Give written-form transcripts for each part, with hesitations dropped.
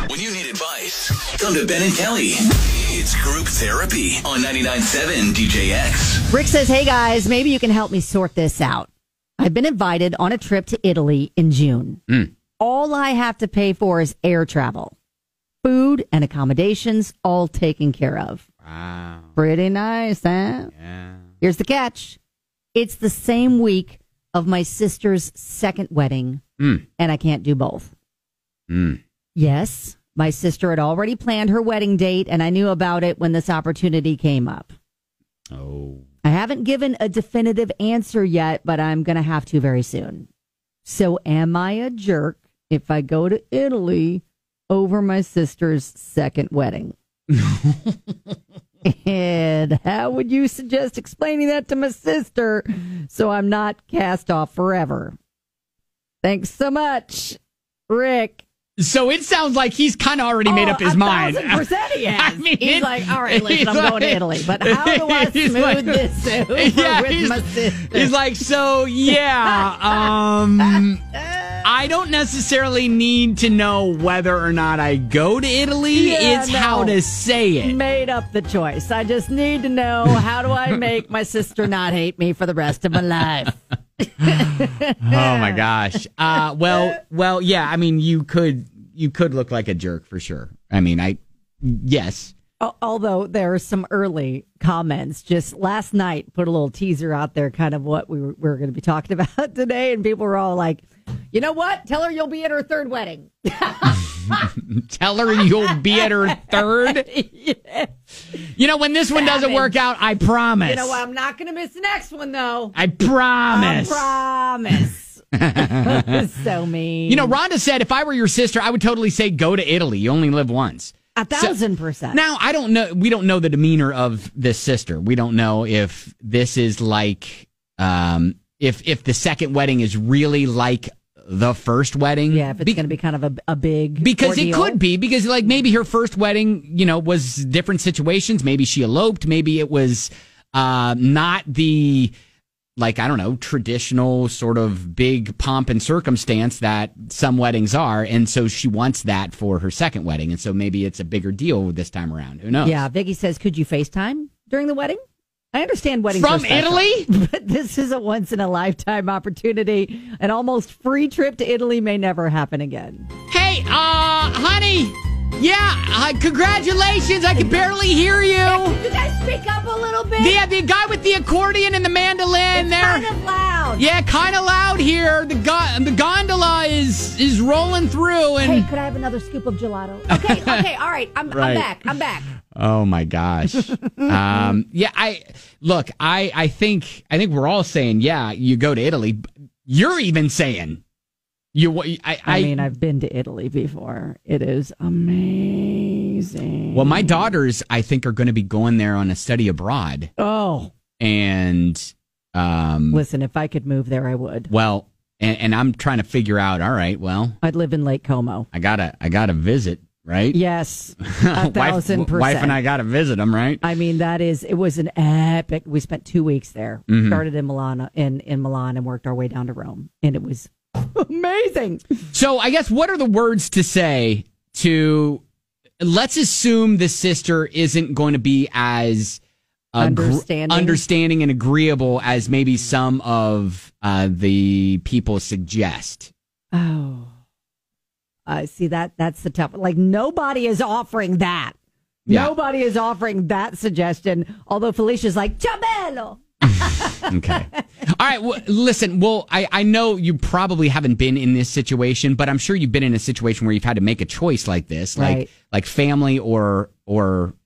When you need advice, come to Ben and Kelly. It's group therapy on 99.7 DJX. Rick says, hey guys, maybe you can help me sort this out. I've been invited on a trip to Italy in June. All I have to pay for is air travel. Food and accommodations all taken care of. Wow. Pretty nice, huh? Yeah. Here's the catch. It's the same week of my sister's second wedding, and I can't do both. Yes, my sister had already planned her wedding date, and I knew about it when this opportunity came up. Oh. I haven't given a definitive answer yet, but I'm going to have to very soon. So am I a jerk if I go to Italy over my sister's second wedding? And how would you suggest explaining that to my sister so I'm not cast off forever? Thanks so much, Rick. So it sounds like he's kind of already made up his mind. 1,000% he has. I mean, he's like, all right, listen, I'm going to Italy, but how do I smooth this over with my sister? He's like, so, yeah, I don't necessarily need to know whether or not I go to Italy. It's how to say it. Made up the choice. I just need to know, how do I make my sister not hate me for the rest of my life? Oh my gosh. Well, yeah. I mean, you could look like a jerk for sure. I mean, yes. Although there are some early comments, just last night, put a little teaser out there, kind of what we were going to be talking about today, and people were all like, "You know what? Tell her you'll be at her third wedding." Tell her you'll be at her third. Yes. You know, when this one doesn't work out, I promise. You know what? I'm not going to miss the next one, though. I promise. So mean. You know, Rhonda said, if I were your sister, I would totally say go to Italy. You only live once. 1,000%. Now, I don't know. We don't know the demeanor of this sister. We don't know if this is like, if the second wedding is really like the first wedding. Yeah, if it's going to be kind of a big because ordeal. It could be, because like maybe her first wedding, you know, was different situations. Maybe she eloped. Maybe it was not the, like, I don't know, traditional sort of big pomp and circumstance that some weddings are. And so she wants that for her second wedding. And so maybe it's a bigger deal this time around. Who knows? Yeah, Vicky says, could you FaceTime during the wedding? I understand weddings from Italy, but this is a once-in-a-lifetime opportunity. An almost free trip to Italy may never happen again. Hey, honey, yeah, congratulations. I can barely hear you. Hey, could you guys speak up a little bit? Yeah, the guy with the accordion and the mandolin it's there. Kind of loud. Yeah, kind of loud here. The gondola is rolling through. And hey, could I have another scoop of gelato? Okay, all right. I'm back. Oh my gosh. Yeah, I think we're all saying, yeah, you go to Italy. You're even saying I mean, I've been to Italy before. It is amazing. Well, my daughters, I think, are going to be going there on a study abroad. Oh. And listen, if I could move there, I would. Well, and I'm trying to figure out, all right, well, I'd live in Lake Como. I gotta visit. Right? Yes, 1,000%. Wife and I got to visit them, right? I mean, it was an epic. We spent 2 weeks there. Mm-hmm. Started in Milan, in Milan, and worked our way down to Rome, and it was amazing. So, I guess what are the words to say to? Let's assume the sister isn't going to be as understanding and agreeable as maybe some of the people suggest. Oh. See, that's the tough. Like, nobody is offering that. Yeah. Nobody is offering that suggestion. Although Felicia's like, Ciabello. Okay. All right. Well, listen, I know you probably haven't been in this situation, but I'm sure you've been in a situation where you've had to make a choice like this, right. like family or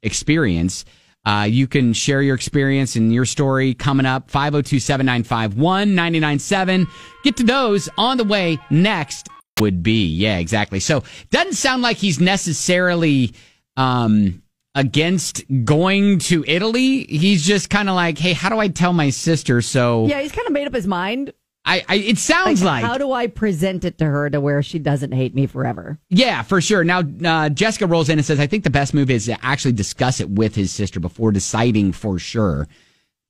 experience. You can share your experience and your story coming up. 502-795-1997. Get to those on the way next. Would be. Yeah, exactly. So doesn't sound like he's necessarily against going to Italy. He's just kind of like, hey, how do I tell my sister? So yeah, he's kind of made up his mind. It sounds like how do I present it to her to where she doesn't hate me forever? Yeah, for sure. Now, Jessica rolls in and says, I think the best move is to actually discuss it with his sister before deciding for sure,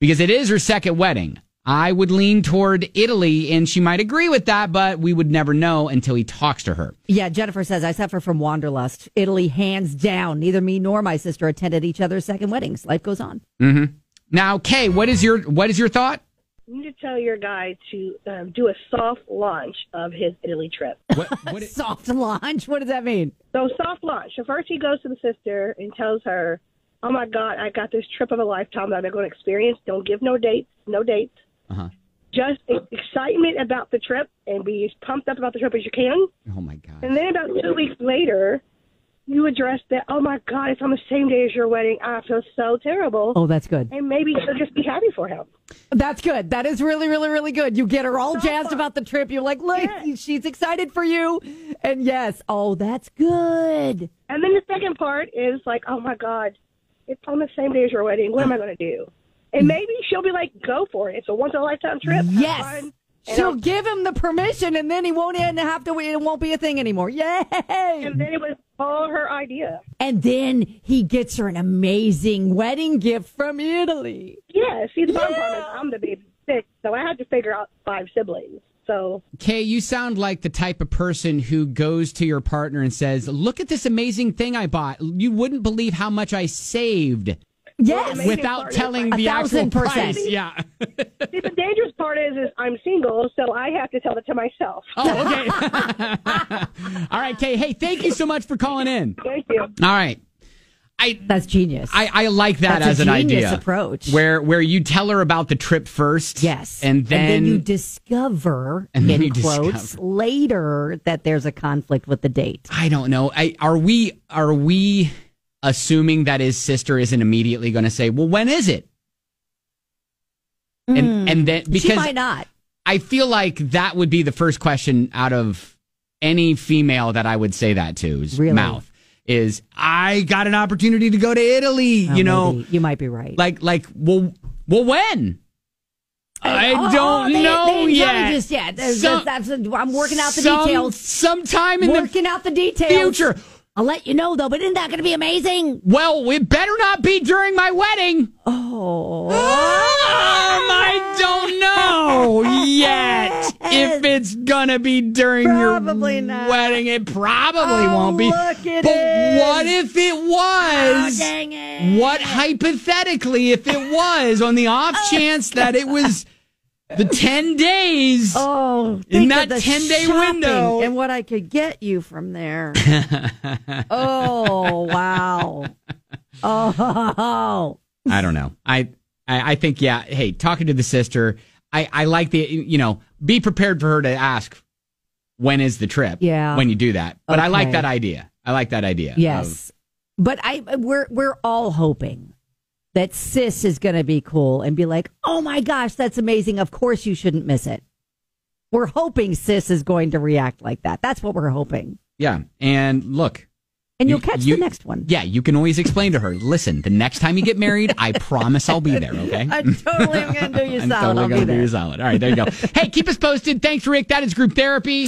because it is her second wedding. I would lean toward Italy, and she might agree with that, but we would never know until he talks to her. Yeah, Jennifer says, I suffer from wanderlust. Italy, hands down. Neither me nor my sister attended each other's second weddings. Life goes on. Mm-hmm. Now, Kay, what is your thought? You need to tell your guy to do a soft launch of his Italy trip. What Soft launch? What does that mean? So soft launch. So first he goes to the sister and tells her, oh, my God, I got this trip of a lifetime that I'm going to experience. Don't give no dates. Uh-huh. Just excitement about the trip and be as pumped up about the trip as you can. Oh, my God. And then about 2 weeks later, you address that, oh, my God, it's on the same day as your wedding. I feel so terrible. Oh, that's good. And maybe she'll just be happy for him. That's good. That is really, really, really good. You get her all jazzed about the trip. You're like, look, she's excited for you. And yes, oh, that's good. And then the second part is like, oh, my God, it's on the same day as your wedding. What am I going to do? And maybe she'll be like, go for it. It's a once-in-a-lifetime trip. Yes. She'll give him the permission, and then he won't have to wait. It won't be a thing anymore. Yay! And then it was all her idea. And then he gets her an amazing wedding gift from Italy. Yeah, see, the fun part is I'm the baby six, so I had to figure out 5 siblings. So, Kay, you sound like the type of person who goes to your partner and says, look at this amazing thing I bought. You wouldn't believe how much I saved. Yes. Without telling the actual 1,000%. price. Yeah. See, the dangerous part is I'm single, so I have to tell it to myself. Oh, okay. All right, Kay. Hey, thank you so much for calling in. Thank you. All right. That's genius. I like that That's as an genius idea. approach. Where you tell her about the trip first. Yes. And then you discover, in quotes, later that there's a conflict with the date. I don't know. Are we assuming that his sister isn't immediately going to say, well, when is it? And then, because she might not. I feel like that would be the first question out of any female that I would say that to's mouth is, I got an opportunity to go to Italy. Oh, you know, maybe. You might be right. Well, when? I don't know yet. Just yet. I'm working out the details. Sometime in the future. I'll let you know, though, but isn't that going to be amazing? Well, it better not be during my wedding. I don't know yet if it's going to be during your wedding. It probably won't be. What if it was? Dang it. What hypothetically if it was on the off chance that it was the 10 days in that 10-day window. And what I could get you from there. Oh, wow. Oh. I don't know. I think, yeah, hey, talking to the sister, I like the, be prepared for her to ask, when is the trip? Yeah. When you do that. But I like that idea. Yes. But we're all hoping that sis is going to be cool and be like, oh my gosh, that's amazing. Of course you shouldn't miss it. We're hoping sis is going to react like that. That's what we're hoping. Yeah. And look. And you'll catch the next one. Yeah, you can always explain to her, listen, the next time you get married, I promise I'll be there, okay? I totally am going to do you solid. I'm totally going to do you solid. All right, there you go. Hey, keep us posted. Thanks, Rick. That is Group Therapy.